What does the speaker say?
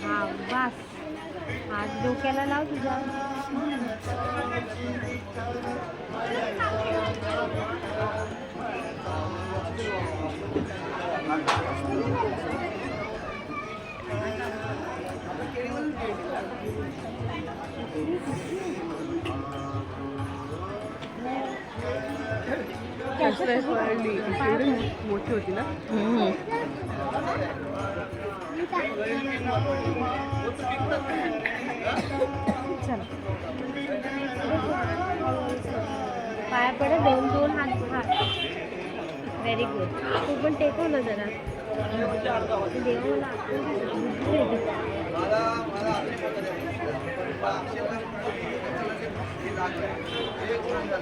हा बस आज डोक्याला लाव तुझ्या. मोठी होती ना. चल पाया पडे दोन दोन हात. Very good. तू पण टेकव ना जरा. देवाला